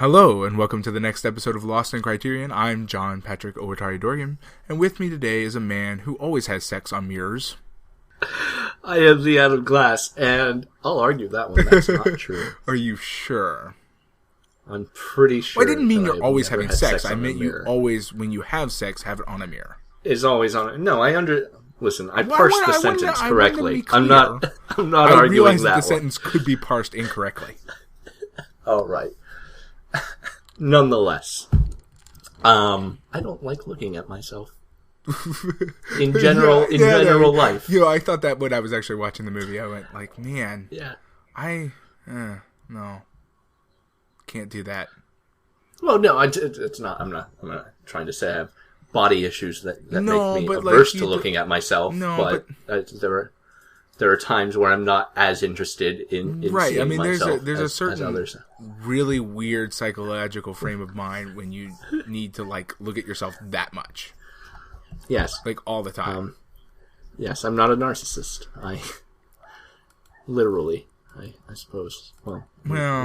Hello, and welcome to the next episode of Lost in Criterion. I'm John Patrick Owatari Dorgan, and with me today is a man who always has sex on mirrors. I am the Adam Glass, and I'll argue that one. That's not true. Are you sure? I'm pretty sure. Well, I didn't mean you're always having sex. I meant you always, when you have sex, have it on a mirror. It's always on it. No, Listen, I parsed the sentence correctly. I'm not arguing that I realize that the one. sentence could be parsed incorrectly. All right. Nonetheless, I don't like looking at myself. In general life. You know, I thought that when I was actually watching the movie, I went like, man, no, can't do that. Well, no, it's not. I'm not trying to say I have body issues that make me averse to looking at myself. No, but there are times where I'm not as interested in right. I mean, myself there's a certain others. Really weird psychological frame of mind when you need to look at yourself that much. Yes, all the time. Yes, I'm not a narcissist. I suppose. Well,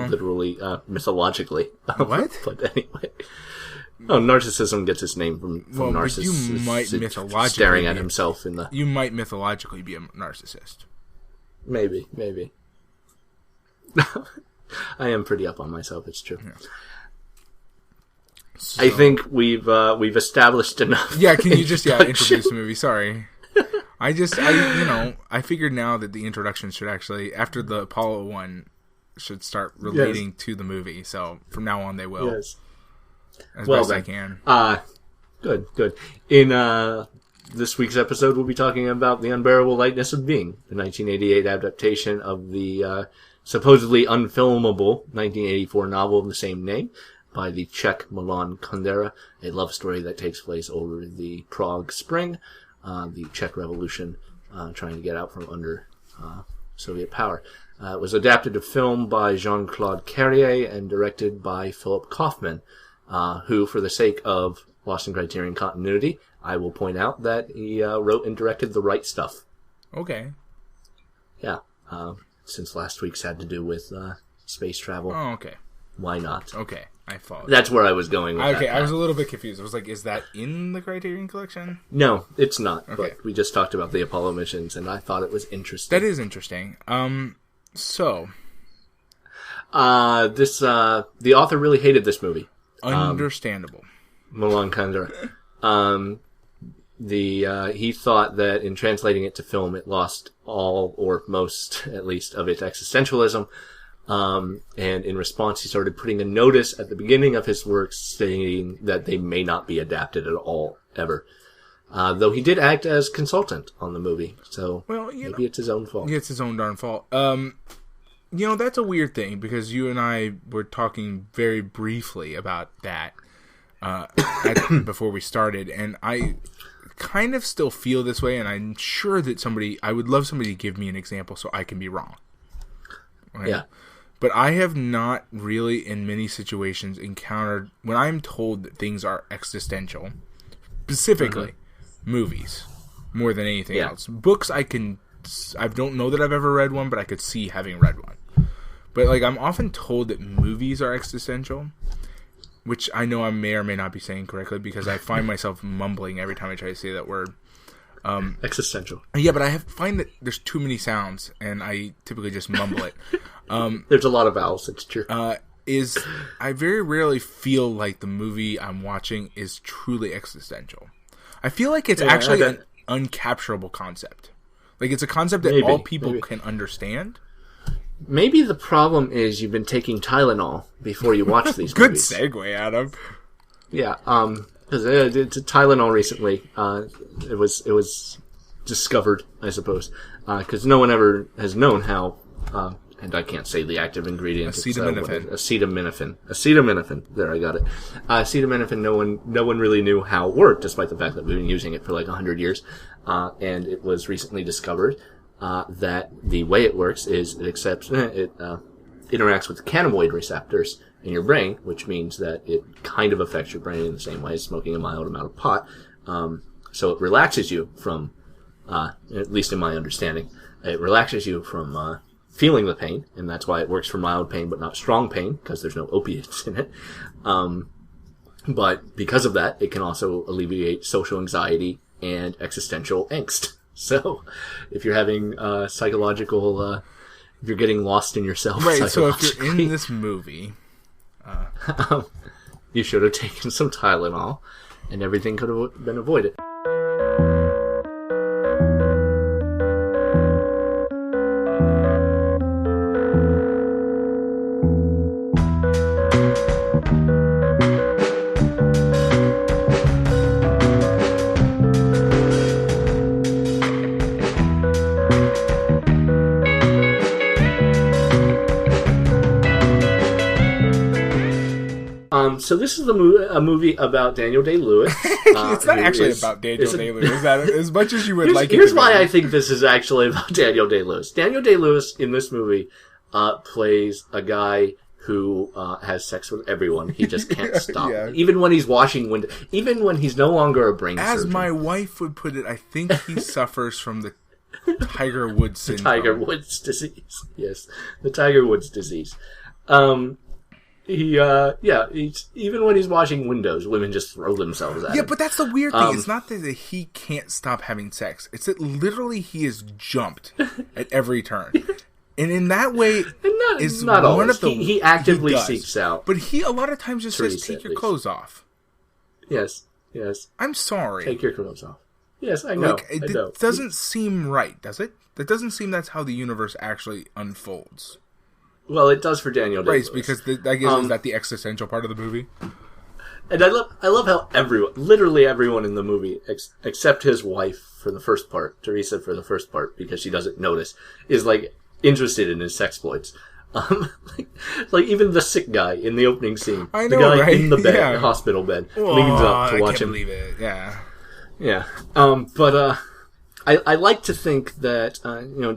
literally, mythologically. What? But anyway. Oh, narcissism gets its name from narcissist. You might mythologically staring at himself in the. You might mythologically be a narcissist. Maybe. I am pretty up on myself. It's true. Yeah. So, I think we've established enough. Yeah, can you just introduce the movie? Sorry. I figured now that the introduction should actually, after the Apollo one, should start relating to the movie. So from now on, they will. Yes. As best I can. Good. In this week's episode, we'll be talking about The Unbearable Lightness of Being, the 1988 adaptation of the supposedly unfilmable 1984 novel of the same name by the Czech Milan Kundera, a love story that takes place over the Prague Spring, the Czech Revolution, trying to get out from under Soviet power. It was adapted to film by Jean-Claude Carrier and directed by Philip Kaufman, who, for the sake of Lost in Criterion continuity, I will point out that he wrote and directed The Right Stuff. Okay. Yeah, since last week's had to do with space travel. Oh, okay. Why not? Okay, I followed. That's where I was going with that. Okay, I was a little bit confused. I was like, is that in the Criterion Collection? No, it's not. Okay. But we just talked about the Apollo missions, and I thought it was interesting. That is interesting. So... the author really hated this movie. Understandable. Milan Kundera. He thought that in translating it to film, it lost all, or most, at least, of its existentialism. And in response, he started putting a notice at the beginning of his works stating that they may not be adapted at all, ever. Though he did act as consultant on the movie, so maybe it's his own fault. Yeah, it's his own darn fault. That's a weird thing, because you and I were talking very briefly about that before we started, and I kind of still feel this way, and I'm sure that I would love somebody to give me an example so I can be wrong. Right? Yeah. But I have not really, in many situations, encountered, when I'm told that things are existential, specifically movies, more than anything else. Books, I don't know that I've ever read one, but I could see having read one. But I'm often told that movies are existential, which I know I may or may not be saying correctly, because I find myself mumbling every time I try to say that word. Existential. Yeah, but I find that there's too many sounds, and I typically just mumble it. There's a lot of vowels, it's true. I very rarely feel like the movie I'm watching is truly existential. I feel like it's actually an uncapturable concept. It's a concept that all people can understand. Maybe the problem is you've been taking Tylenol before you watch these Good movies. Good segue, Adam. Yeah, because Tylenol recently, it was discovered, I suppose, because no one ever has known how, and I can't say the active ingredient. Acetaminophen. Acetaminophen. There, I got it. Acetaminophen. No one really knew how it worked, despite the fact that we've been using it for 100 years. And it was recently discovered that the way it works is it interacts with the cannabinoid receptors in your brain, which means that it kind of affects your brain in the same way as smoking a mild amount of pot. So it relaxes you from, at least in my understanding, it relaxes you from feeling the pain, and that's why it works for mild pain but not strong pain, because there's no opiates in it. But because of that, it can also alleviate social anxiety and existential angst. So, if you're having psychological, if you're getting lost in yourself, right? So if you're in this movie, you should have taken some Tylenol, and everything could have been avoided. So this is a movie about Daniel Day-Lewis. It's not actually about Daniel Day-Lewis, as much as you would like it to be. Here's why I think this is actually about Daniel Day-Lewis. Daniel Day-Lewis in this movie plays a guy who has sex with everyone. He just can't stop. Yeah. Even when he's washing windows. Even when he's no longer a brain surgeon. As my wife would put it, I think he suffers from the Tiger Woods syndrome. Tiger Woods disease. Yes, the Tiger Woods disease. He's, even when he's washing windows, women just throw themselves at him. Yeah, but that's the weird thing. It's not that he can't stop having sex. It's that literally he is jumped at every turn. And in that way, is not one always. of the... He actively seeks out. But he, a lot of times, just says, take your clothes off. Yes. I'm sorry. Take your clothes off. Yes, I know. It doesn't seem right, does it? That doesn't seem that's how the universe actually unfolds. Well, it does for Daniel Day-Lewis. Right, because I guess is that the existential part of the movie? And I love how literally everyone in the movie, except his wife for the first part, Teresa for the first part, because she doesn't notice, is like interested in his sexploits. Like even the sick guy in the opening scene, I know, the guy right? in the bed, the hospital bed, leans up to watch him. I can't believe it. Yeah. But I like to think that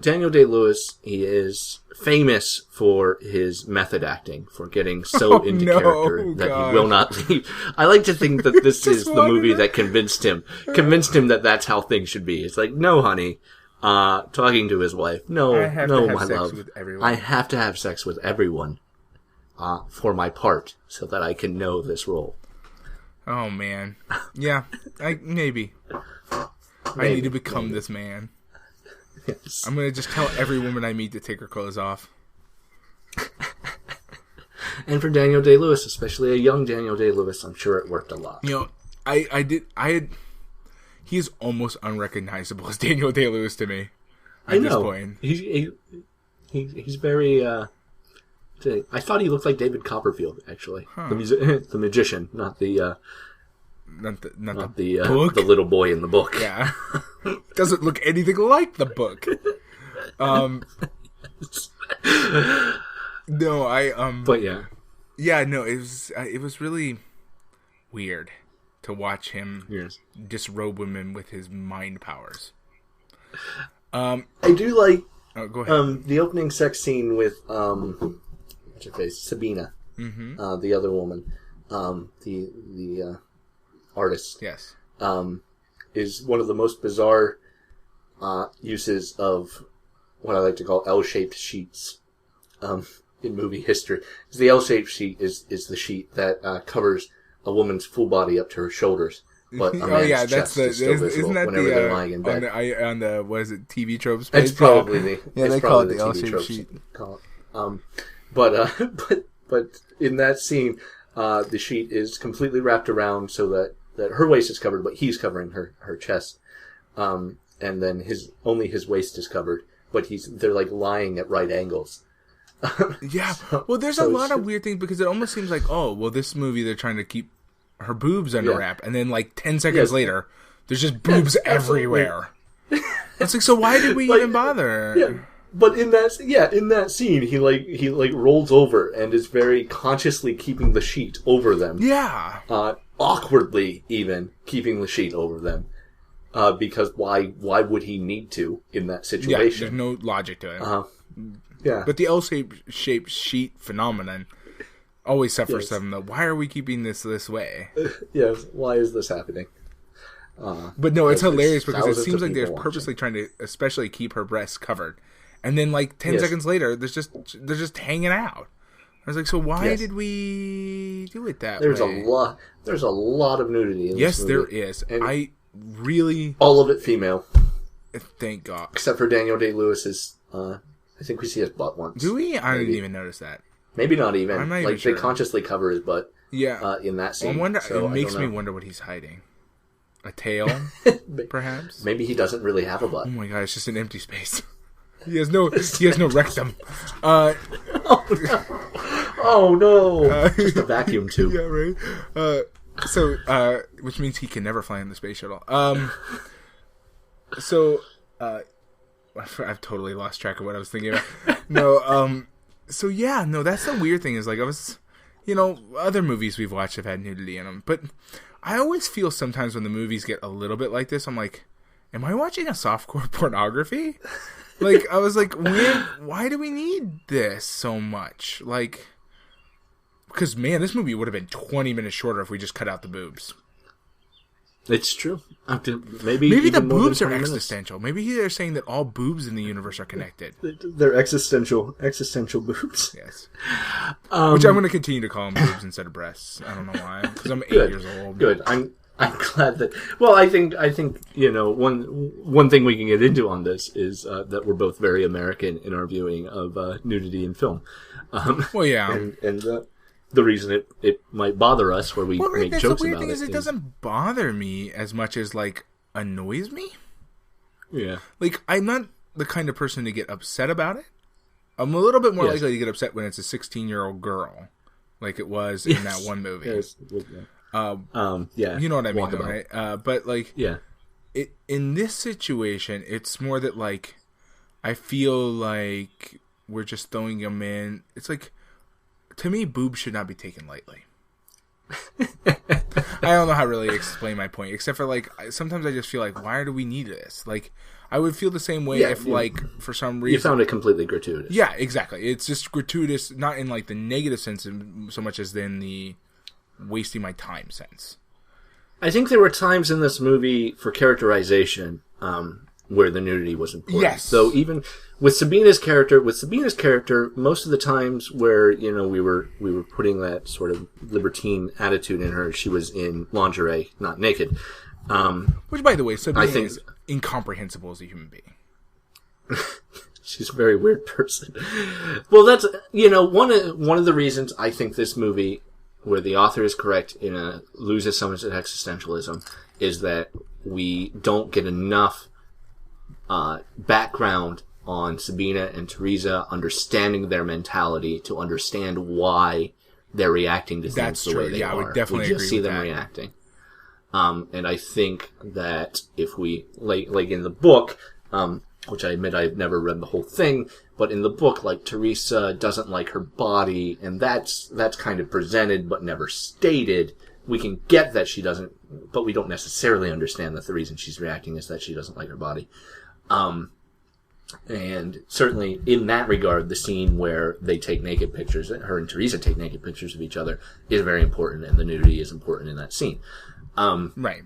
Daniel Day-Lewis, he is famous for his method acting, for getting so into character that he will not leave. I like to think that this is the movie that convinced him that that's how things should be. It's like, no, honey, talking to his wife, no, my love, I have to have sex with everyone, for my part, so that I can know this role. Oh man, yeah, maybe. I need to become this man. Yes. I'm going to just tell every woman I meet to take her clothes off. And for Daniel Day-Lewis, especially a young Daniel Day-Lewis, I'm sure it worked a lot. He is almost unrecognizable as Daniel Day-Lewis to me at this point. He's very, I thought he looked like David Copperfield, actually. Huh. The magician, not the book? The little boy in the book. Yeah. Doesn't look anything like the book. But yeah. Yeah, no, it was really weird to watch him disrobe women with his mind powers. I do like go ahead. the opening sex scene with what's her face? Sabina. Mm-hmm. The other woman. The artist. Yes. Is one of the most bizarre uses of what I like to call L-shaped sheets in movie history. Because the L-shaped sheet is the sheet that covers a woman's full body up to her shoulders. But a man's chest is still visible whenever they're lying in bed. On the what is it, TV tropes? It's probably the they call it the L-shaped sheet. But in that scene, the sheet is completely wrapped around so that her waist is covered, but he's covering her chest. And then only his waist is covered, but they're like lying at right angles. Yeah. Well, there's a lot of weird things because it almost seems like, this movie they're trying to keep her boobs under wrap, and then like 10 seconds later, there's just boobs everywhere. It's like, so why did we even bother? Yeah. But in that scene, he rolls over and is very consciously keeping the sheet over them. Yeah. Awkwardly even keeping the sheet over them. Because why would he need to in that situation? Yeah, there's no logic to it. Yeah. But the L-shaped sheet phenomenon always suffers from the, why are we keeping this way? Yes, why is this happening? But no, it's hilarious because it seems like they're purposely trying to especially keep her breasts covered. And then like 10 Yes. seconds later, they're just hanging out. I was like, so why Yes. did we do it that There's way? There's a lot of nudity in Yes, this movie. there is. And I really all of it female, thank God. except for Daniel Day-Lewis's. I think we see his butt once. Do we? I Maybe. didn't even notice that. Maybe not even. I'm not even like sure. they consciously cover his butt. Yeah. In that scene. I wonder. So it makes I me don't know. wonder what he's hiding. A tail, perhaps. Maybe he doesn't really have a butt. Oh my God! It's just an empty space. He has no rectum. Oh no! Just a vacuum tube. Yeah, right. Which means he can never fly in the space shuttle. I've totally lost track of what I was thinking about. No, that's the weird thing is like other movies we've watched have had nudity in them, but I always feel sometimes when the movies get a little bit like this, I'm like, am I watching a softcore pornography? Like, I was like, why do we need this so much? Like, because, man, this movie would have been 20 minutes shorter if we just cut out the boobs. It's true. Maybe the even more boobs than are 20 minutes. existential. Maybe they're saying that all boobs in the universe are connected. They're existential boobs. Yes. Which I'm going to continue to call them boobs instead of breasts. I don't know why. Because I'm 8 years old. Good. I'm glad that. Well, I think one thing we can get into on this is that we're both very American in our viewing of nudity in film. Well, yeah. And the reason it might bother us, where we make jokes about it. The weird thing is it doesn't bother me as much as like annoys me. Yeah. Like, I'm not the kind of person to get upset about it. I'm a little bit more likely to get upset when it's a 16-year-old girl, like it was in that one movie. Yes. Yeah. You know what I mean, Walkabout. right? But like, Yeah. In this situation, it's more that like I feel like we're just throwing them in. It's like, to me, boobs should not be taken lightly. I don't know how to really explain my point, except for like sometimes I just feel like, why do we need this? Like, I would feel the same way if like for some reason You found it completely gratuitous. Yeah, exactly. It's just gratuitous, not in like the negative sense so much as in the wasting my time sense. I think there were times in this movie for characterization where the nudity was important. Yes. So even with Sabina's character, most of the times where we were putting that sort of libertine attitude in her, she was in lingerie, not naked. Which, by the way, Sabina I think is incomprehensible as a human being. she's a very weird person. Well, that's one of the reasons I think this movie, where the author is correct loses so much of existentialism, is that we don't get enough background on Sabina and Teresa, understanding their mentality to understand why they're reacting to things the way they are. I would definitely we just agree see with them that. reacting. And I think that if we like in the book, which I admit I've never read the whole thing, but in the book, like, Teresa doesn't like her body, and that's kind of presented but never stated. We can get that she doesn't, but we don't necessarily understand that the reason she's reacting is that she doesn't like her body. And certainly in that regard, the scene where they take naked pictures, her and Teresa take naked pictures of each other, is very important, and the nudity is important in that scene. Right.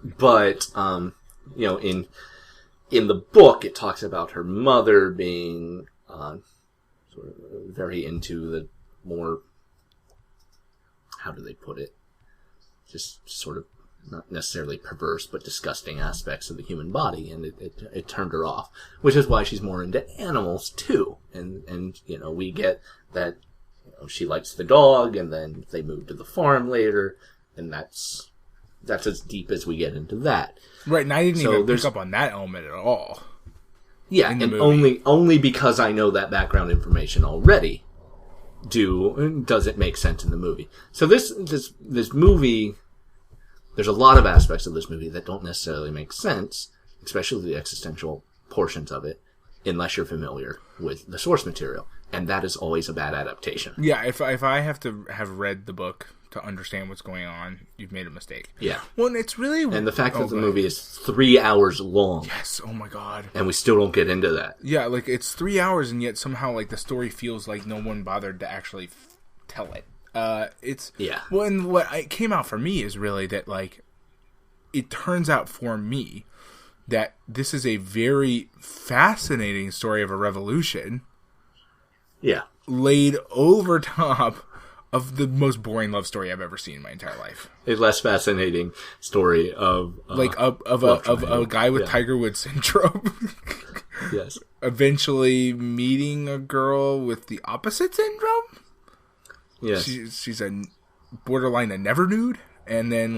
But, in the book, it talks about her mother being sort of very into the more, how do they put it? Just sort of not necessarily perverse, but disgusting aspects of the human body, and it turned her off. Which is why she's more into animals too. And we get that she likes the dog, and then they move to the farm later, and that's as deep as we get into that. Right, and I didn't even pick up on that element at all. Yeah, and only because I know that background information already does it make sense in the movie. So this movie, there's a lot of aspects of this movie that don't necessarily make sense, especially the existential portions of it, unless you're familiar with the source material, and that is always a bad adaptation. Yeah, if I have to have read the book to understand what's going on, you've made a mistake. Yeah. Well, and it's really... And the fact that the movie is 3 hours long. Yes, oh my God. And we still don't get into that. Yeah, like, it's 3 hours, and yet somehow, like, the story feels like no one bothered to actually tell it. It's... Yeah. Well, and what came out for me is really that, like, it turns out for me that this is a very fascinating story of a revolution. Yeah. Laid over top of the most boring love story I've ever seen in my entire life. A less fascinating story of a guy with Tiger Woods syndrome. Yes. Eventually meeting a girl with the opposite syndrome. Yes. She's a borderline a never nude, and then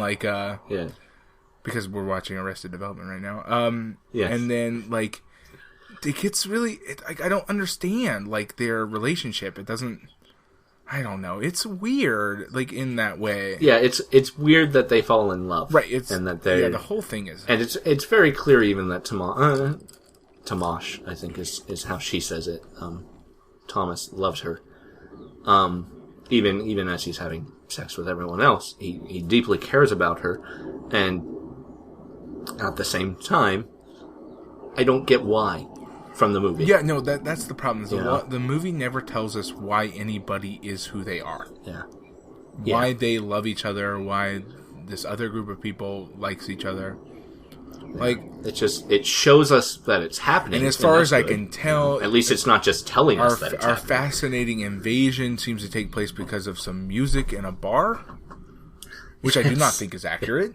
because we're watching Arrested Development right now. Yes. And then it gets really. I don't understand their relationship. It doesn't. I don't know. It's weird, in that way. Yeah, it's weird that they fall in love, right? And that they the whole thing is, and it's very clear even that Tomash, I think is how she says it. Thomas loves her, even as he's having sex with everyone else. He deeply cares about her, and at the same time, I don't get why. From the movie. Yeah, no, that's the problem. The movie never tells us why anybody is who they are. Yeah. Why they love each other, why this other group of people likes each other. Yeah. It shows us that it's happening. And as far as I can tell... At least it's not just telling us that it's happening. Our fascinating invasion seems to take place because of some music in a bar, which I do not think is accurate.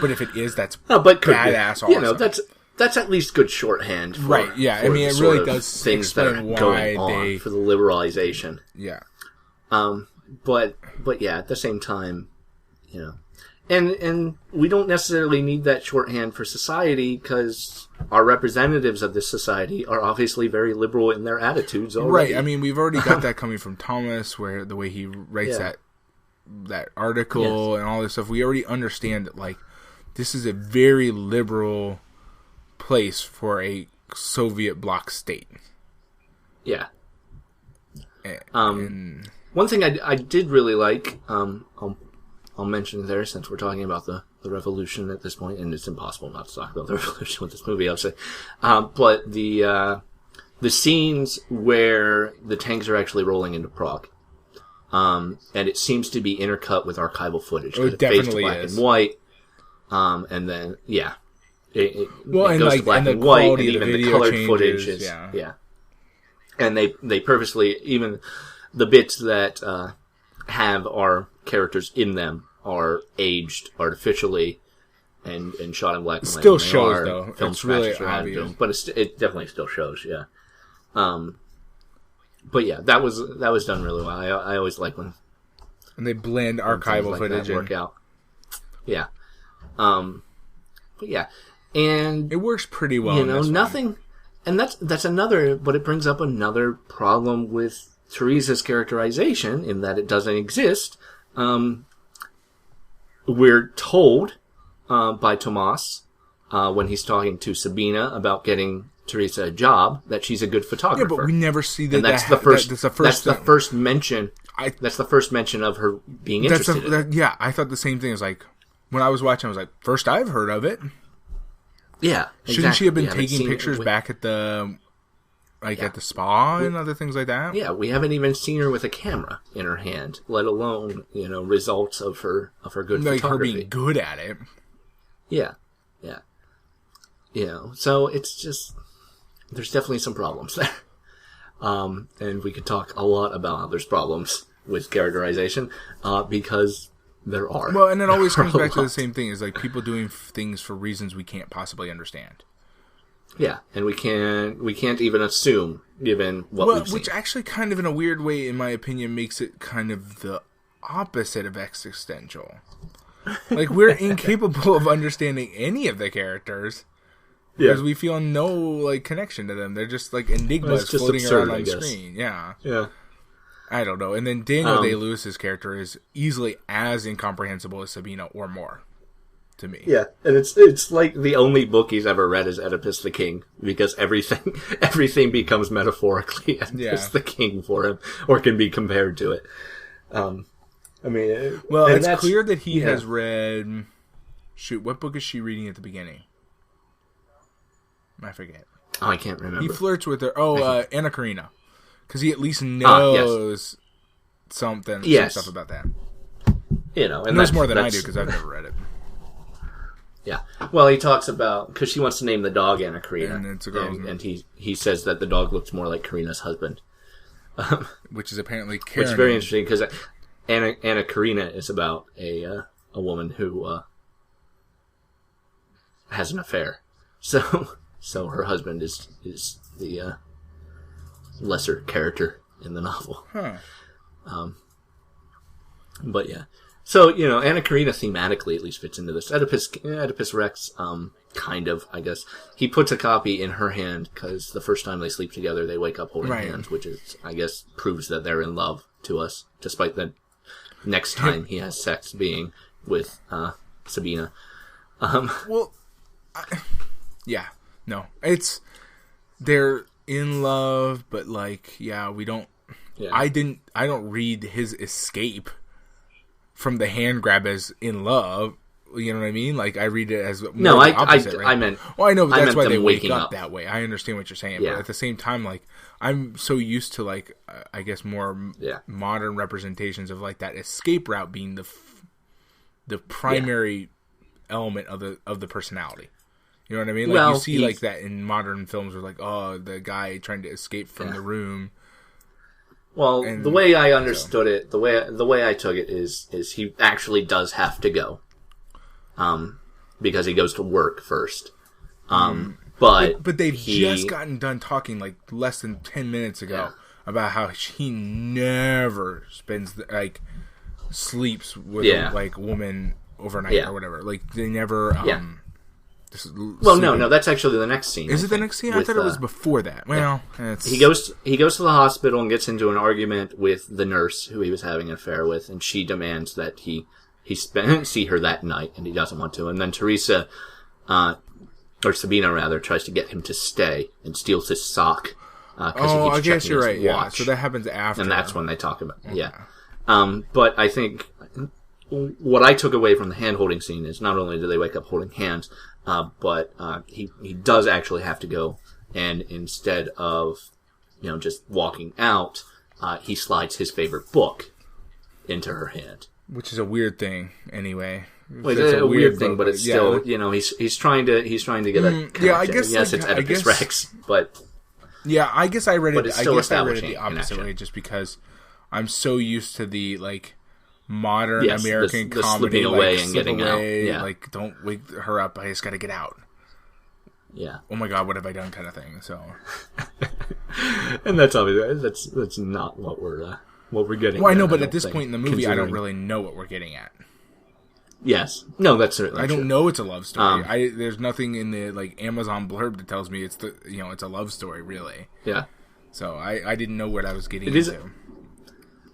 But if it is, that's badass awesome. That's at least good shorthand. Right, yeah. I mean, it really does things that are going on for the liberalization. Yeah. But yeah, at the same time, and we don't necessarily need that shorthand for society because our representatives of this society are obviously very liberal in their attitudes already. Right. I mean, we've already got that coming from Thomas, where the way he writes that article and all this stuff, we already understand that this is a very liberal place for a Soviet bloc state. Yeah. One thing I did really like, I'll mention there since we're talking about the revolution at this point, and it's impossible not to talk about the revolution with this movie, obviously. But the scenes where the tanks are actually rolling into Prague, and it seems to be intercut with archival footage. It definitely black is. And white, and then It goes and to black and white, and even the colored footage is And they purposely, even the bits that have our characters in them are aged artificially and shot in black and white. Still shows though. It's really obvious, but it definitely still shows. Yeah. But yeah, that was done really well. I always like when and they blend archival footage work out. Yeah. But yeah. And it works pretty well. Nothing, and that's another. But it brings up another problem with Teresa's characterization in that it doesn't exist. We're told by Tomas when he's talking to Sabina about getting Teresa a job that she's a good photographer. Yeah, but we never see that. And that's the first mention. That's the first mention of her being interested. I thought the same thing. As when I was watching, I was like, first I've heard of it. Yeah, shouldn't she have been taking pictures back at the at the spa and other things like that? Yeah, we haven't even seen her with a camera in her hand, let alone results of her good photography. Her being good at it. Yeah. So it's just there's definitely some problems there, and we could talk a lot about how there's problems with characterization because. There are. Well, and it always comes back to the same thing. Is people doing things for reasons we can't possibly understand. Yeah, and we can't even assume, given what we've seen. Which actually kind of in a weird way, in my opinion, makes it kind of the opposite of existential. We're incapable of understanding any of the characters. Because we feel no connection to them. They're just enigmas floating around on the screen. Yeah. Yeah. I don't know. And then Daniel Day-Lewis's character is easily as incomprehensible as Sabina or more to me. Yeah, and it's like the only book he's ever read is Oedipus the King because everything becomes metaphorically Oedipus the King for him or can be compared to it. It's clear that he has read. Shoot, what book is she reading at the beginning? I forget. Oh, I can't remember. He flirts with her. Anna Karenina. Because he at least knows some stuff about that. And knows more than I do because I've never read it. Yeah. Well, he talks about, because she wants to name the dog Anna Karina. And it's a girl. And he says that the dog looks more like Karina's husband. Which is apparently Karen. Which is very interesting, because Anna Karina is about a woman who has an affair. So her husband is the lesser character in the novel. Huh. But yeah. So, Anna Karina thematically at least fits into this. Oedipus Rex, kind of, I guess. He puts a copy in her hand because the first time they sleep together, they wake up holding hands, which is, I guess, proves that they're in love to us, despite the next time he has sex being with Sabina. Yeah. No. They're in love, but we don't... Yeah. I don't read his escape from the hand grab as in love. You know what I mean? I read it as more the opposite, right? I meant... Well, I know, but that's why they wake up that way. I understand what you're saying, but at the same time, I'm so used to, I guess more modern representations of, that escape route being the primary element of the personality. You know what I mean? You see, that in modern films where, the guy trying to escape from the room... Well, the way I understood it, the way I took it is he actually does have to go, because he goes to work first. But they've just gotten done talking less than 10 minutes ago about how he never spends sleeps with a woman overnight or whatever. They never. No, that's actually the next scene. Is it the next scene? I thought it was before that. Well, he goes to the hospital and gets into an argument with the nurse who he was having an affair with, and she demands that he see her that night, and he doesn't want to. And then Teresa, or Sabina rather, tries to get him to stay and steals his sock because he keeps checking his watch. Yeah, so that happens after, and that's when they talk about But I think what I took away from the hand-holding scene is not only do they wake up holding hands, but he does actually have to go, and instead of just walking out, he slides his favorite book into her hand, which is a weird thing anyway. Well, it's a weird thing, but it's still he's trying to get a I guess yes, it's Oedipus Rex, but I guess I read it. I guess I read it the opposite connection. way, just because I'm so used to the modern American the comedy, slipping away and getting away, out. Don't wake her up, I just gotta get out. Yeah. Oh my god, what have I done kind of thing. So and that's obvious. That's not what we're getting well, at. I know, but at this point in the movie I don't really know what we're getting at. Yes. No, that's certainly I don't know it's a love story. There's nothing in the Amazon blurb that tells me it's it's a love story, really. Yeah. So I didn't know what I was getting into.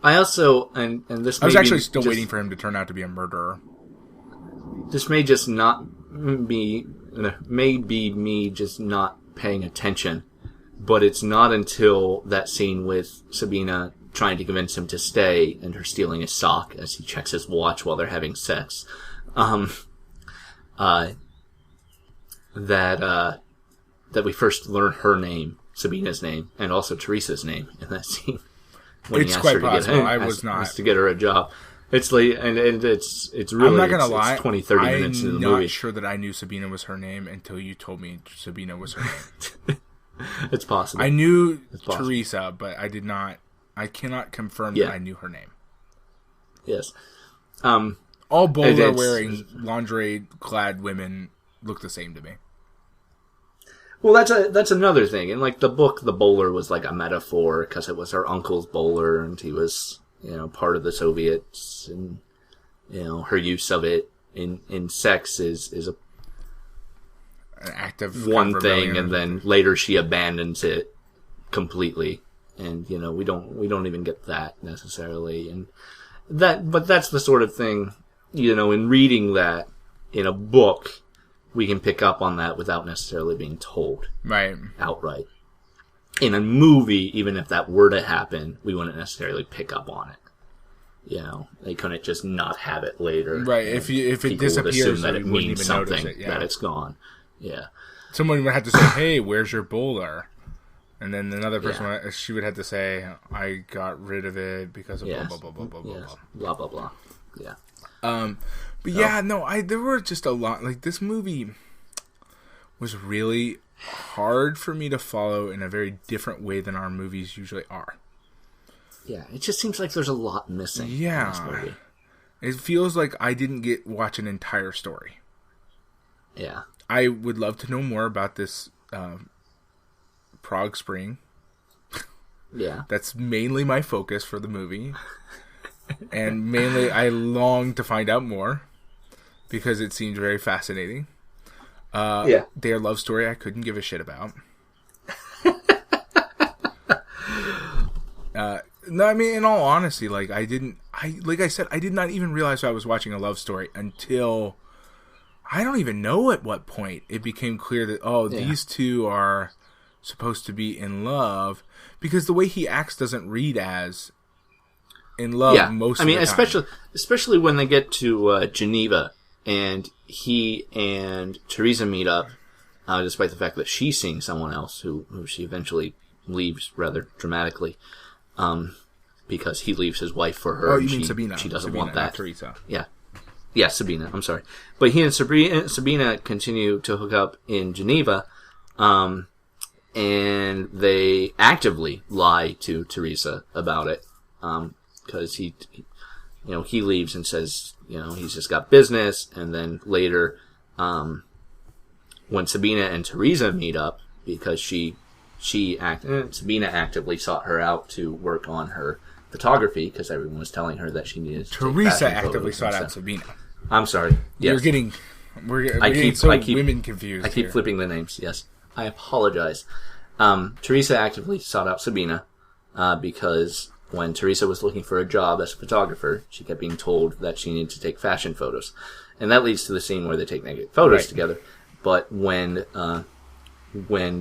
I also, and this I was actually still waiting for him to turn out to be a murderer. This may just not be, maybe me just not paying attention, but it's not until that scene with Sabina trying to convince him to stay and her stealing his sock as he checks his watch while they're having sex, that we first learn her name, Sabina's name, and also Teresa's name in that scene. When it's quite possible. I was not to get her a job. It's late, and it's really. I'm not gonna lie. 20-30 minutes into the movie. I'm not sure that I knew Sabina was her name until you told me Sabina was her name. It's possible. I knew Teresa, but I did not. I cannot confirm that I knew her name. Yes. All bowler-wearing, lingerie-clad women look the same to me. Well, that's another thing. In the book, the bowler was a metaphor because it was her uncle's bowler, and he was part of the Soviets, and her use of it in sex is an act of one thing, and then later she abandons it completely, and we don't even get that necessarily, and but that's the sort of thing in reading that in a book. We can pick up on that without necessarily being told outright. In a movie, even if that were to happen, we wouldn't necessarily pick up on it. They couldn't just not have it later. Right. If it disappears, that it means something, it, that it's gone. Yeah. Someone would have to say, "Hey, where's your bowler?" And then another person, she would have to say, "I got rid of it because of blah blah blah blah blah blah blah blah blah." Yeah. But yeah, no, there were just a lot. Like, this movie was really hard for me to follow in a very different way than our movies usually are. Yeah, it just seems like there's a lot missing in this movie. It feels like I didn't watch an entire story. Yeah. I would love to know more about this Prague Spring. Yeah. That's mainly my focus for the movie. And mainly I long to find out more because it seems very fascinating. Their love story I couldn't give a shit about. No, I mean, in all honesty, like I said, I did not even realize I was watching a love story until I don't even know at what point it became clear that these two are supposed to be in love, because the way he acts doesn't read as in love most of the time. Especially when they get to Geneva and he and Teresa meet up, despite the fact that she's seeing someone else who she eventually leaves rather dramatically. Because he leaves his wife for her. Oh, you mean Sabina? She doesn't Sabina, want that. Not Teresa. Yeah, Sabina. I'm sorry, but he and Sabina continue to hook up in Geneva, and they actively lie to Teresa about it, because he leaves and says he's just got business, and then later, when Sabina and Teresa meet up, because Sabina actively sought her out to work on her photography because everyone was telling her that she needed to Teresa actively sought out Sabina. I'm sorry. Yes. We're getting women confused. I keep flipping the names. Yes, I apologize. Teresa actively sought out Sabina because when Teresa was looking for a job as a photographer, she kept being told that she needed to take fashion photos, and that leads to the scene where they take naked photos together. But when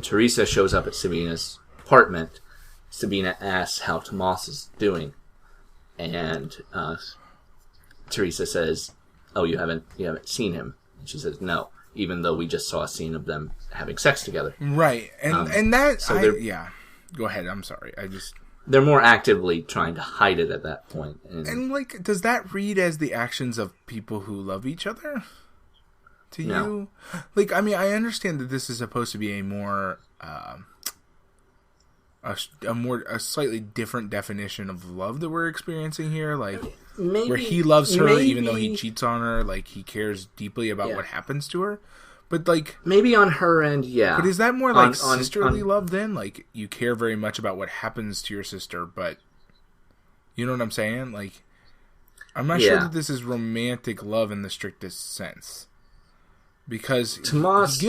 Teresa shows up at Sabina's apartment, Sabina asks how Tomas is doing, and Teresa says, "Oh, you haven't seen him?" And she says, "No," even though we just saw a scene of them having sex together. Right, and that Go ahead. I'm sorry. They're more actively trying to hide it at that point. And like, does that read as the actions of people who love each other? To you, like, I mean, I understand that this is supposed to be a more, a slightly different definition of love that we're experiencing here, like where he loves her even though he cheats on her, like he cares deeply about what happens to her, but like maybe on her end, but is that more like sisterly love then? Like you care very much about what happens to your sister, but you know what I'm saying? Like, I'm not sure that this is romantic love in the strictest sense. Because Tomas,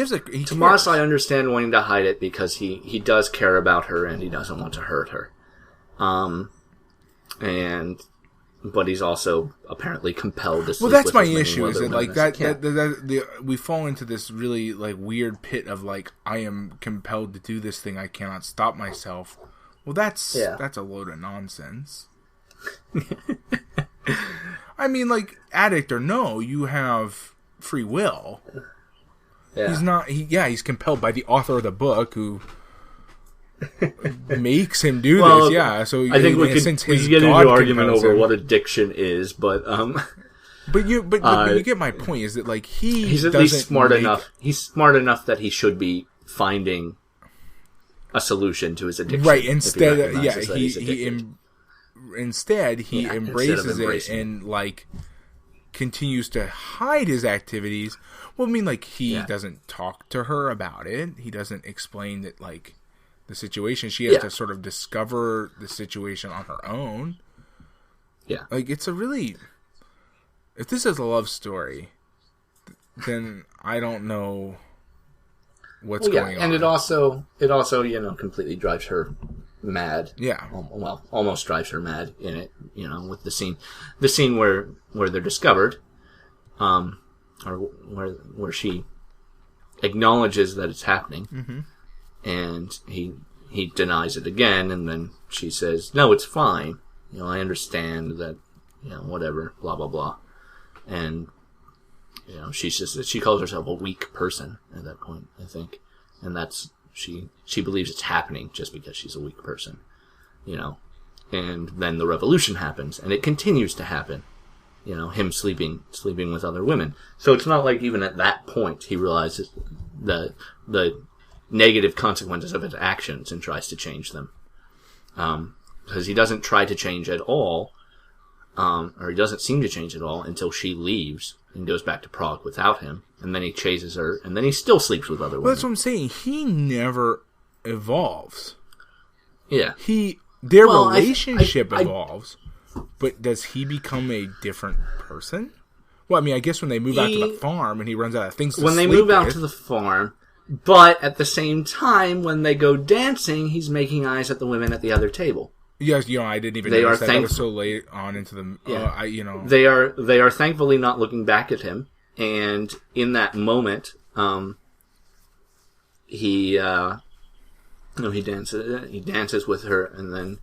I understand wanting to hide it because he does care about her and he doesn't want to hurt her, but he's also apparently compelled to sleep. Well, that's with my issue. Is it like that we fall into this really like weird pit of like I am compelled to do this thing, I cannot stop myself. Well, that's a load of nonsense. I mean, like, addict or no, you have free will. Yeah. He's not. He's compelled by the author of the book who makes him do this. Yeah, so I think we could get into an argument over what addiction is, but But you get my point. Is that like he's at least smart enough? He's smart enough that he should be finding a solution to his addiction. Right. Instead, he embraces it and like continues to hide his activities. Well, I mean, like, he doesn't talk to her about it. He doesn't explain that, like, the situation. She has to sort of discover the situation on her own. Yeah. Like, it's a really... If this is a love story, then I don't know what's going on. And it also, completely drives her mad. Yeah. Well, almost drives her mad in it, with the scene where they're discovered, or where she acknowledges that it's happening, and he denies it again, and then she says, "No, it's fine. I understand that, whatever, blah blah blah," and she calls herself a weak person at that point, I think, and that's she believes it's happening just because she's a weak person, and then the revolution happens, and it continues to happen. him sleeping with other women. So it's not like even at that point he realizes the negative consequences of his actions and tries to change them. Because he doesn't try to change at all, or he doesn't seem to change at all until she leaves and goes back to Prague without him, and then he chases her, and then he still sleeps with other women. Well, that's what I'm saying. He never evolves. Yeah. Their relationship evolves, but does he become a different person? Well, I mean, I guess when they move out to the farm and he runs out of things to when they move out to the farm, but at the same time, when they go dancing, he's making eyes at the women at the other table. Yes, I didn't even notice that. That was so late on into the... Yeah. They are thankfully not looking back at him, and in that moment, he dances with her, and then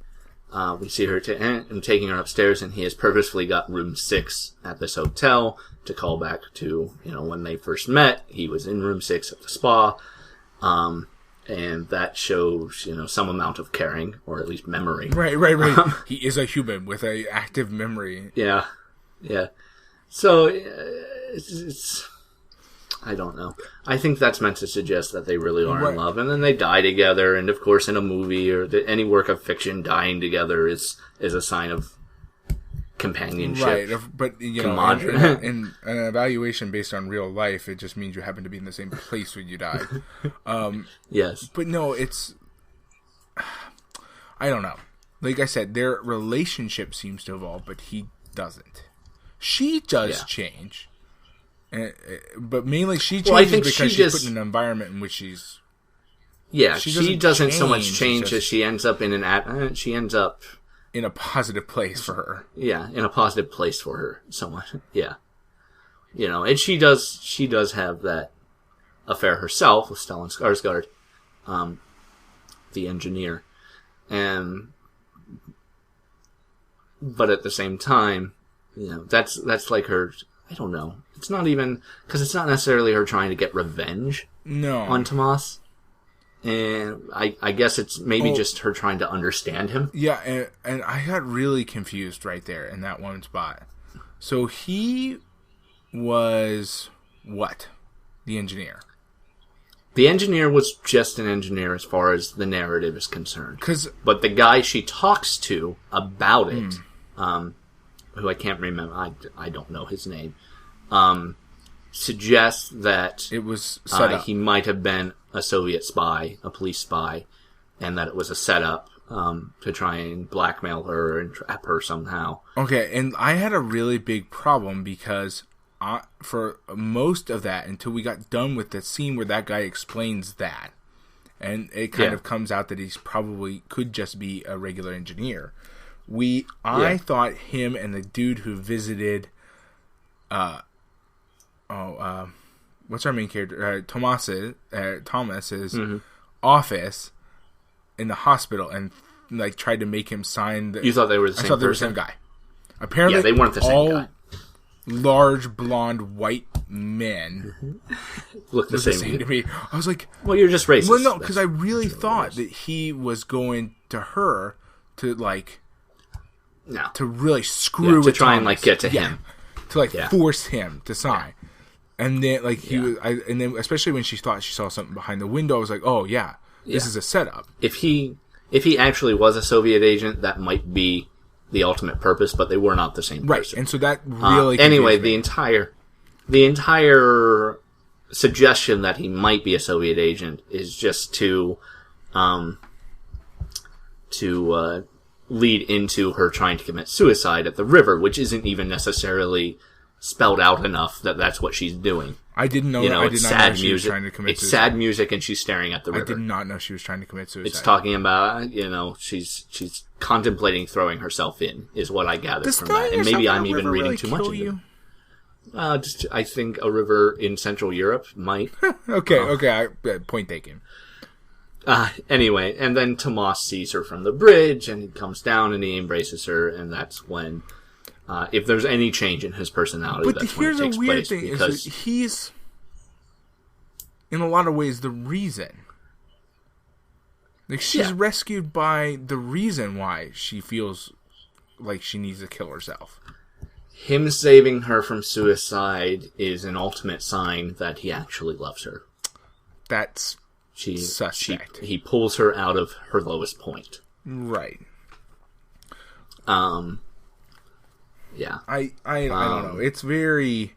we see her taking her upstairs, and he has purposefully got room 6 at this hotel to call back to, when they first met. He was in room 6 at the spa, and that shows, some amount of caring, or at least memory. Right. He is a human with an active memory. Yeah. So, it's I don't know. I think that's meant to suggest that they really are in love, and then they die together, and of course in a movie or any work of fiction, dying together is a sign of companionship. Right, but in an evaluation based on real life, it just means you happen to be in the same place when you die. Yes. But no, it's... I don't know. Like I said, their relationship seems to evolve, but he doesn't. She does change. But mainly she changes because she's put in an environment in which she's... Yeah, she doesn't so much change as she ends up in in a positive place for her. Yeah, in a positive place for her, somewhat. Yeah. And she does have that affair herself with Stellan Skarsgård, the engineer. But at the same time, that's like her, I don't know. It's not even, because it's not necessarily her trying to get revenge on Tomas. And I guess it's maybe just her trying to understand him. Yeah, and I got really confused right there in that one spot. So he was what? The engineer. The engineer was just an engineer as far as the narrative is concerned. But the guy she talks to about it, who I can't remember, I don't know his name, suggests that it was set up. He might have been a Soviet spy, a police spy, and that it was a setup to try and blackmail her and trap her somehow. Okay, and I had a really big problem because for most of that, until we got done with the scene where that guy explains that, and it kind of comes out that he's probably could just be a regular engineer. I thought him and the dude who visited, what's our main character? Thomas's office in the hospital, and like tried to make him sign. You thought they were the same person? I thought they were the same guy. Apparently, they weren't the same guy. Large, blonde, white men look the same to me. I was like, "Well, you're just racist." Well, no, because I really thought that he was going to her to to really screw with to try Thomas. And get to him, to force him to sign. And then and then especially when she thought she saw something behind the window, I was like, "Oh yeah, this is a setup." If he actually was a Soviet agent, that might be the ultimate purpose, but they were not the same person. Right, and so that really anyway, me. the entire suggestion that he might be a Soviet agent is just to lead into her trying to commit suicide at the river, which isn't even necessarily spelled out enough that that's what she's doing. I didn't know. I did not know she was trying to commit suicide. It's sad music, and she's staring at the river. I did not know she was trying to commit suicide. It's talking about she's contemplating throwing herself in, is what I gathered from that. And maybe I'm even reading too much into it. I think a river in Central Europe might. Okay. Point taken. Anyway, and then Tomas sees her from the bridge, and he comes down and he embraces her, and that's when. If there's any change in his personality, that's when it takes place. But here's a weird thing: is that he's, in a lot of ways, the reason. Like, she's rescued by the reason why she feels like she needs to kill herself. him saving her from suicide is an ultimate sign that he actually loves her. That's suspect. He pulls her out of her lowest point. Right. Yeah. I don't know. It's very...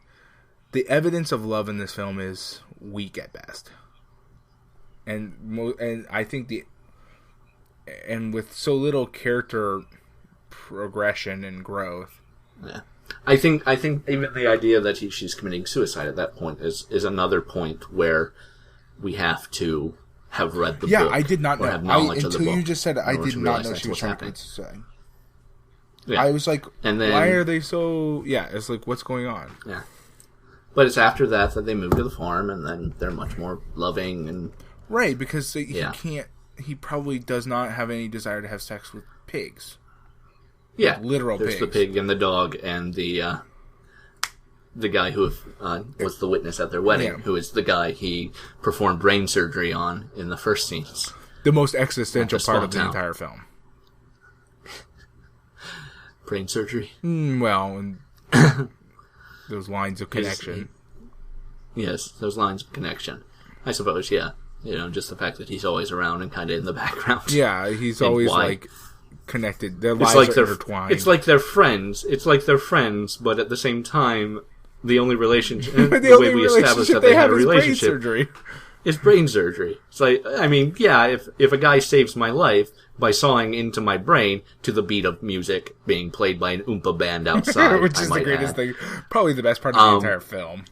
The evidence of love in this film is weak at best. And I think and with so little character progression and growth. Yeah. I think even the idea that she's committing suicide at that point is another point where we have to have read the book. Yeah, I did not know. Have knowledge of the book until you just said it, I did not know she was trying to commit suicide. Yeah. I was like, and then, why are they so... Yeah, it's like, what's going on? Yeah. But it's after that they move to the farm, and then they're much more loving and... Right, because he can't... He probably does not have any desire to have sex with pigs. Yeah. Like literal There's pigs. The pig and the dog and the guy who was the witness at their wedding, who is the guy he performed brain surgery on in the first scenes. The most existential part of the entire film. Brain surgery? Well, and those lines of connection. Yes, those lines of connection. I suppose, yeah. You know, just the fact that he's always around and kind of in the background. Yeah, he's always, like, connected. Their lives are intertwined. It's like they're friends. But at the same time, the only relationship... the way we establish that they had a relationship is brain surgery. It's like, I mean, yeah, if a guy saves my life by sawing into my brain to the beat of music being played by an Oompa band outside, which is the greatest thing. Probably the best part of the entire film.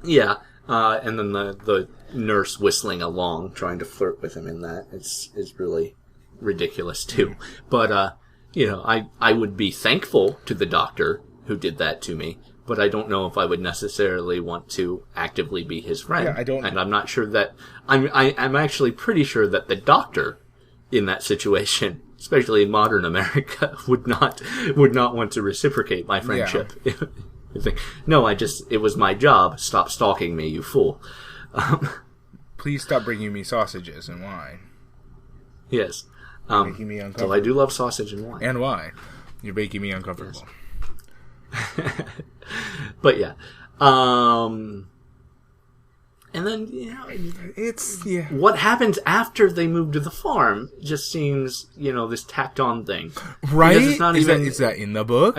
Yeah, and then the nurse whistling along, trying to flirt with him in that is really ridiculous too. But you know, I would be thankful to the doctor who did that to me, but I don't know if I would necessarily want to actively be his friend. Yeah, I don't. And I'm not sure that I'm actually pretty sure that the doctor in that situation, especially in modern America, would not want to reciprocate my friendship. Yeah. No, it was my job. Stop stalking me, you fool. Please stop bringing me sausages and wine. Yes. Making me uncomfortable. So I do love sausage and wine. And wine. You're making me uncomfortable. Yes. But yeah. And then, you know, what happens after they move to the farm just seems, you know, this tacked on thing. Right? It's not is that in the book?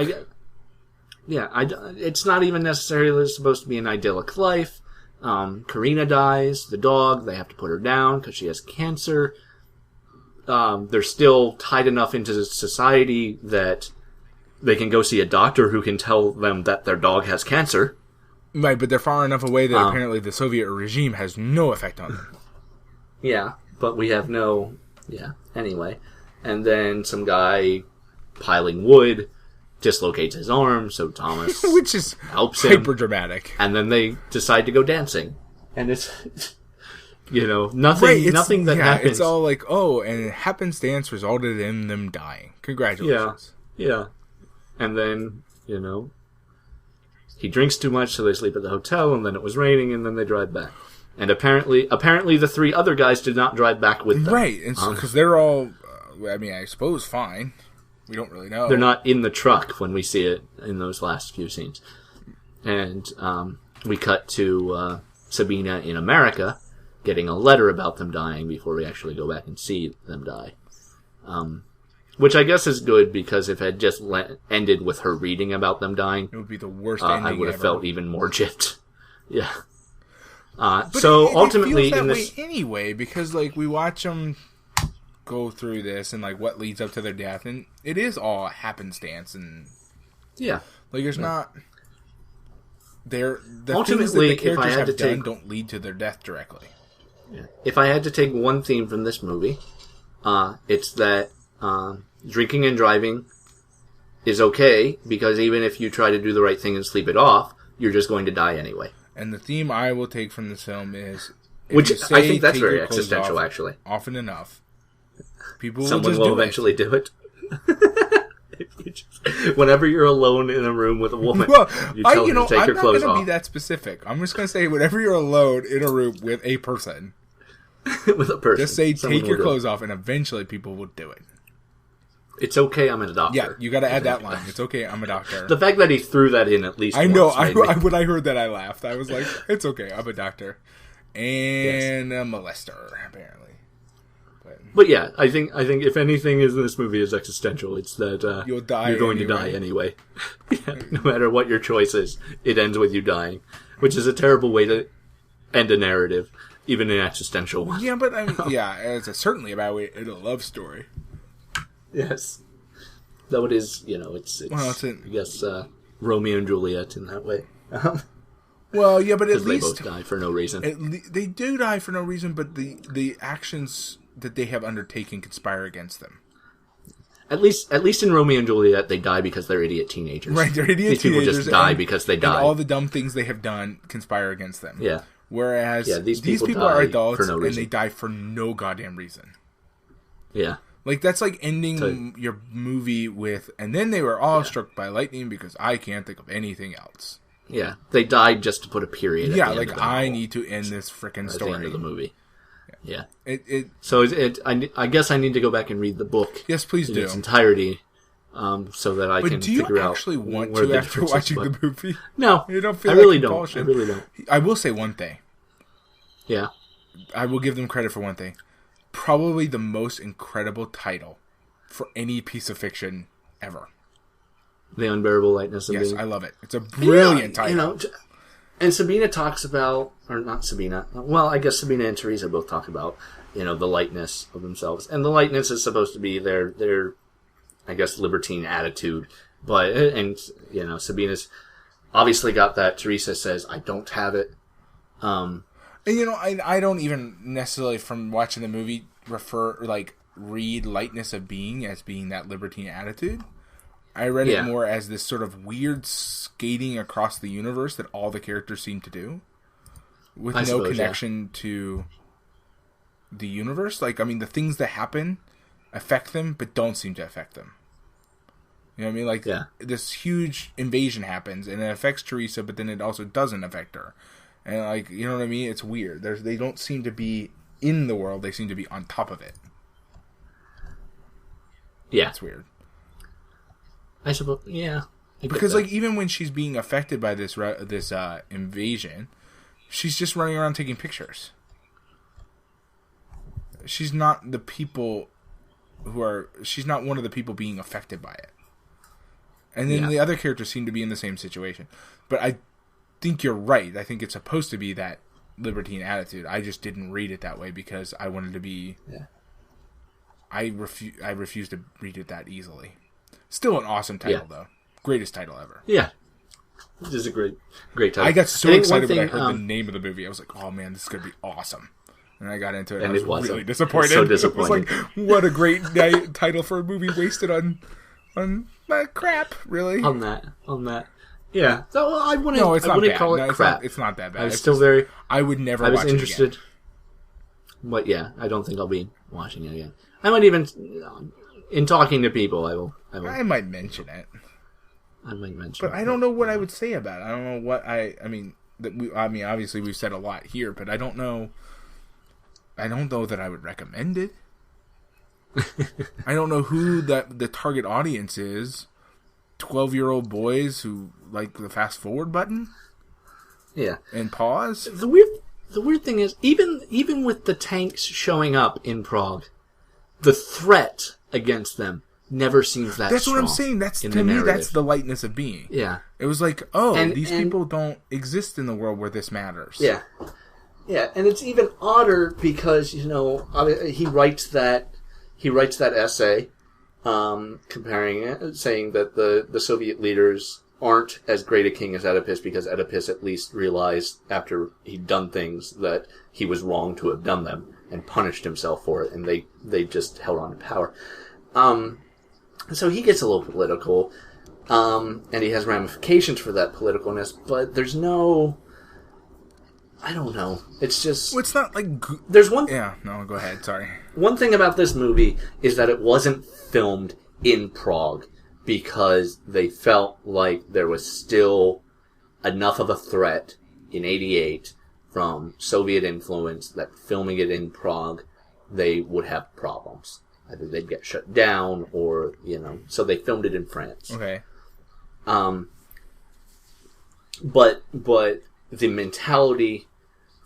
It's not even necessarily supposed to be an idyllic life. Karina dies, the dog, they have to put her down because she has cancer. They're still tied enough into society that they can go see a doctor who can tell them that their dog has cancer. Right, but they're far enough away that apparently the Soviet regime has no effect on them. Yeah, but we have no... Yeah, anyway. And then some guy piling wood dislocates his arm, so Thomas which is helps him. Hyper dramatic. And then they decide to go dancing. And it's... You know, nothing that happens. It's all like, oh, and happenstance resulted in them dying. Congratulations. Yeah. And then, you know... He drinks too much, so they sleep at the hotel, and then it was raining, and then they drive back. And apparently the three other guys did not drive back with them. Right, because they're all, I suppose, fine. We don't really know. They're not in the truck when we see it in those last few scenes. And we cut to Sabina in America, getting a letter about them dying before we actually go back and see them die. Which I guess is good, because if it had just ended with her reading about them dying... It would be the worst ending I would have ever. Felt even more gypped. Yeah. So ultimately... It feels that way anyway, because like we watch them go through this and like what leads up to their death, and it is all happenstance, and... Yeah. Like there's not... The ultimately, things that the characters have done don't lead to their death directly. Yeah. If I had to take one theme from this movie, it's that... drinking and driving is okay, because even if you try to do the right thing and sleep it off, you're just going to die anyway. And the theme I will take from this film is... Which I think that's very existential, actually. Often enough. People Someone will eventually do it. Whenever you're alone in a room with a woman, you tell her to take her clothes off. I'm not going to be that specific. I'm just going to say whenever you're alone in a room with a person... with a person. Just say take your clothes off, and eventually people will do it. It's okay, I'm a doctor. Yeah, you got to add that line. It's okay, I'm a doctor. The fact that he threw that in at least I know. once When I heard that, I laughed. I was like, it's okay, I'm a doctor. And a molester, apparently. But yeah, I think if anything is in this movie is existential, it's that you'll die. You're going to die anyway. Yeah, no matter what your choice is, it ends with you dying, which is a terrible way to end a narrative, even an existential one. Yeah, but I mean, it's certainly about a love story. Yes, though it is, it's I guess Romeo and Juliet in that way. Well, yeah, but at least they both die for no reason. They do die for no reason, but the actions that they have undertaken conspire against them. At least in Romeo and Juliet, they die because they're idiot teenagers. Right, they're idiot teenagers. These people just die because they die. And all the dumb things they have done conspire against them. Yeah. Whereas these people are adults and they die for no goddamn reason. Yeah. Like, that's like ending your movie with, and then they were all struck by lightning because I can't think of anything else. Yeah. They died just to put a period at the end of the I need to end this frickin' story. At the end of the movie. Yeah. So I guess I need to go back and read the book. Yes, please do. In its entirety, so that I can figure out. But do you actually want to after watching the movie? No, you don't feel I like really compulsion. don't. I really don't. I will say one thing. Yeah. I will give them credit for one thing. Probably the most incredible title for any piece of fiction ever. The Unbearable Lightness of Being. Yes, I love it. It's a brilliant title. And Sabina talks about, or not Sabina, well, I guess Sabina and Teresa both talk about, the lightness of themselves. And the lightness is supposed to be their I guess, libertine attitude. But, and Sabina's obviously got that. Teresa says, I don't have it. And, I don't even necessarily, from watching the movie, read lightness of being as being that libertine attitude. I read it more as this sort of weird skating across the universe that all the characters seem to do, with no connection to the universe. Like, I mean, the things that happen affect them, but don't seem to affect them. You know what I mean? Like, this huge invasion happens, and it affects Teresa, but then it also doesn't affect her. And, you know what I mean? It's weird. They don't seem to be in the world. They seem to be on top of it. Yeah. It's weird. I suppose, yeah. Because, even when she's being affected by this invasion, she's just running around taking pictures. She's not the people she's not one of the people being affected by it. And then the other characters seem to be in the same situation. But I think you're right. I think it's supposed to be that libertine attitude. I just didn't read it that way because I wanted to be... Yeah. I refuse to read it that easily. Still an awesome title, though. Greatest title ever. Yeah. This is a great title. I got so excited when I heard the name of the movie. I was like, oh man, this is going to be awesome. And I got into it and I was really disappointed. So disappointing. It was like, what a great title for a movie wasted on crap, really. On that. Yeah. So I wouldn't call it crap. It's not that bad. I'm still very... I would never watch it again. But yeah, I don't think I'll be watching it again. I might even... In talking to people, I will. I might mention it. But I don't know what I would say about it. I don't know what I mean, obviously we've said a lot here, but I don't know that I would recommend it. I don't know who the target audience is. 12-year-old boys who like the fast forward button? Yeah. And pause? The weird thing is, even with the tanks showing up in Prague, the threat against them never seems that That's strong. What I'm saying. To me, that's the lightness of being. Yeah. It was like, these people don't exist in the world where this matters. Yeah. Yeah, and it's even odder because, he writes that essay, comparing it, saying that the Soviet leaders aren't as great a king as Oedipus because Oedipus at least realized after he'd done things that he was wrong to have done them and punished himself for it, and they just held on to power. So he gets a little political, and he has ramifications for that politicalness, but there's no... I don't know. It's just... Well, it's not like... There's one... Yeah, no, go ahead, sorry. One thing about this movie is that it wasn't filmed in Prague because they felt like there was still enough of a threat in '88 from Soviet influence that filming it in Prague, they would have problems. either they'd get shut down or, so they filmed it in France. Okay. But the mentality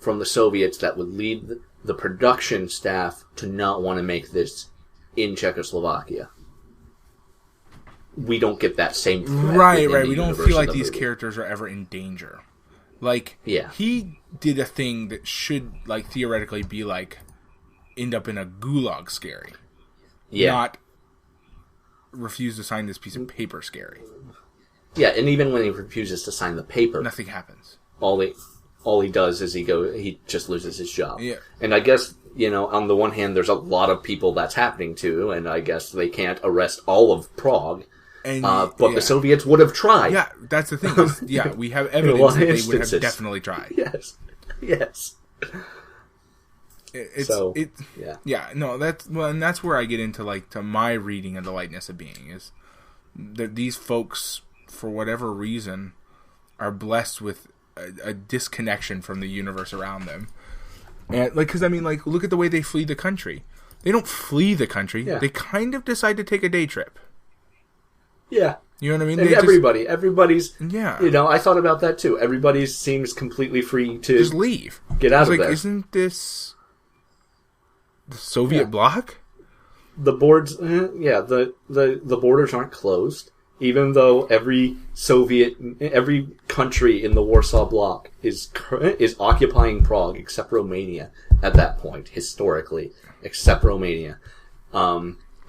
from the Soviets that would lead the production staff to not want to make this in Czechoslovakia. We don't get that same threat. Right. We don't feel like these characters are ever in danger. Like, he did a thing that should, like, theoretically be, like, end up in a gulag scary. Yeah. Not refuse to sign this piece of paper scary. Yeah, and even when he refuses to sign the paper... Nothing happens. All he does is he just loses his job. Yeah. And I guess, on the one hand, there's a lot of people that's happening to, and I guess they can't arrest all of Prague. And, but the Soviets would have tried. Yeah, that's the thing. We have evidence that they would have definitely tried. Yes. And that's where I get into, like, to my reading of the lightness of being, is that these folks, for whatever reason, are blessed with a disconnection from the universe around them. And, like, because, I mean, like, look at the way they flee the country. They don't flee the country. Yeah. They kind of decide to take a day trip. Yeah. You know what I mean? And everybody's, I thought about that too. Everybody seems completely free to just leave. Get out of there. Isn't this the Soviet bloc? The boards, the borders aren't closed, even though every country in the Warsaw Bloc is occupying Prague, except Romania at that point, historically, except Romania.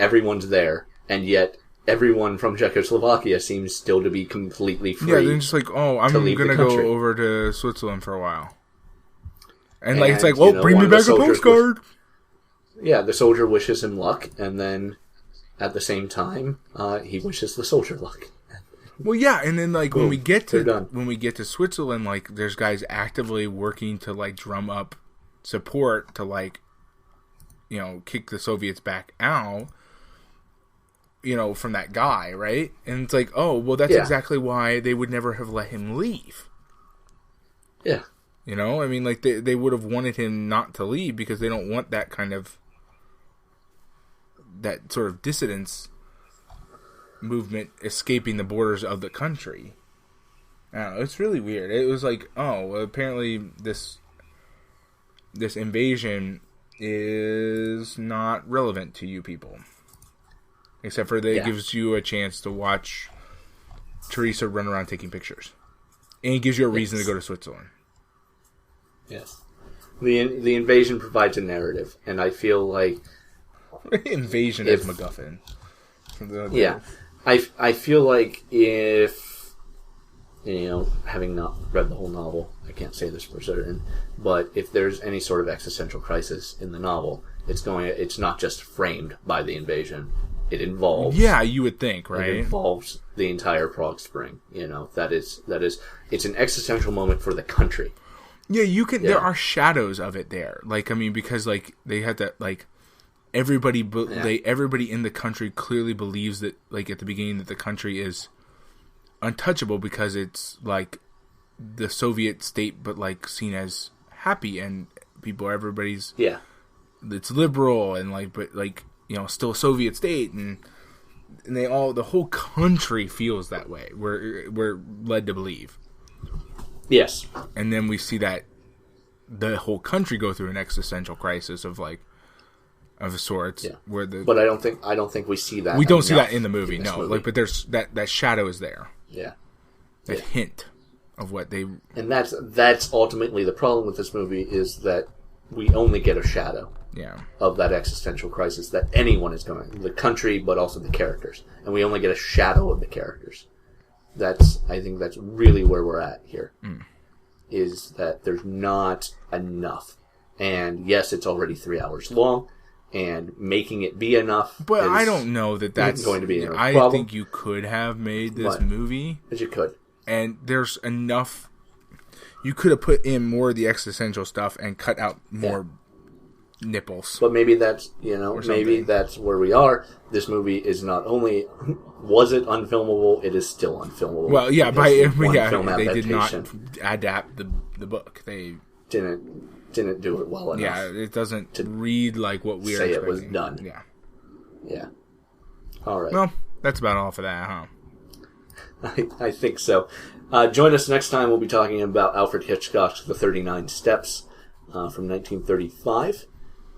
Everyone's there, and yet everyone from Czechoslovakia seems still to be completely free. Yeah, they're just like, I'm going to go over to Switzerland for a while. And like, it's like, well, bring me back a postcard. The soldier wishes him luck, and then at the same time, he wishes the soldier luck. Well, yeah, and then like when we get to Switzerland, like there's guys actively working to like drum up support to like, kick the Soviets back out. From that guy, right? And it's like, that's exactly why they would never have let him leave. Yeah. I mean, like, they would have wanted him not to leave because they don't want that sort of dissidence movement escaping the borders of the country. I don't know, it's really weird. It was like, apparently this invasion is not relevant to you people. Except for that it gives you a chance to watch Teresa run around taking pictures. And it gives you a reason to go to Switzerland. Yes. The invasion provides a narrative, and I feel like... Invasion is MacGuffin. I feel like if... having not read the whole novel, I can't say this for certain, but if there's any sort of existential crisis in the novel, it's not just framed by the invasion. It involves... Yeah, you would think, right? It involves the entire Prague Spring. That is... It's an existential moment for the country. Yeah, you can... Yeah. There are shadows of it there. Like, I mean, because, like, they had that, like... Everybody in the country clearly believes that, like, at the beginning that the country is untouchable because it's, like, the Soviet state, but, like, seen as happy and everybody's... Yeah. It's liberal and, like, but, like... still a Soviet state, and the whole country feels that way. We're led to believe. Yes. And then we see that the whole country go through an existential crisis of sorts. Yeah. But I don't think we see that. We don't see that in the movie. No. Movie. Like, but there's that shadow is there. Yeah. That hint of what they. And that's ultimately the problem with this movie is that we only get a shadow. Yeah. Of that existential crisis that anyone is going, the country, but also the characters, and we only get a shadow of the characters. I think that's really where we're at here. Is that there's not enough, and yes, it's already 3 hours long, and making it be enough. But I don't know that's going to be enough. I think you could have made this movie, as you could, and there's enough. You could have put in more of the existential stuff and cut out more. Nipples. But maybe that's that's where we are. This movie is not only was it unfilmable, it is still unfilmable. Well, yeah, they did not adapt the book. They didn't do it well enough. Yeah, it doesn't read like what we say expecting. It was done. Yeah. Yeah. All right. Well, that's about all for that, huh? I think so. Join us next time. We'll be talking about Alfred Hitchcock's The 39 Steps from 1935.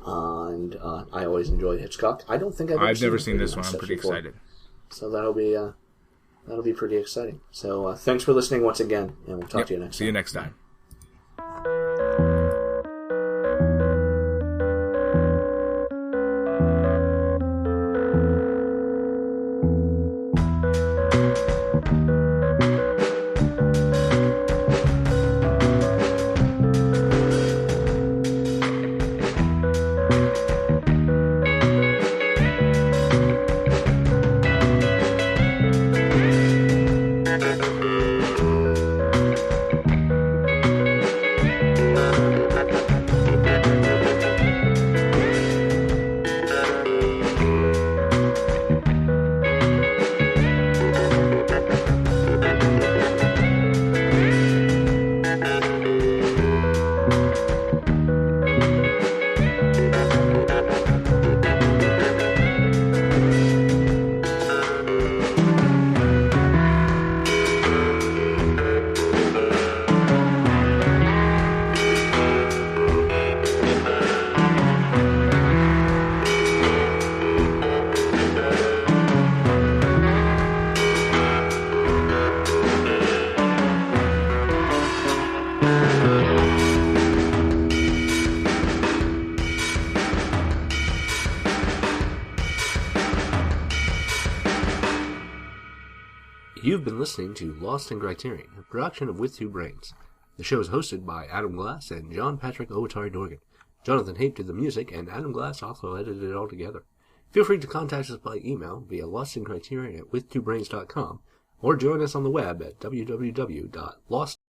And I always enjoy Hitchcock. I don't think I've never seen this one. I'm pretty excited. So that'll be pretty exciting. So thanks for listening once again, and we'll talk to you next time. See you next time. You've been listening to Lost in Criterion, a production of With Two Brains. The show is hosted by Adam Glass and John Patrick Owatari Dorgan. Jonathan Hape did the music, and Adam Glass also edited it all together. Feel free to contact us by email via lostincriterion@withtwobrains.com or join us on the web at www.lost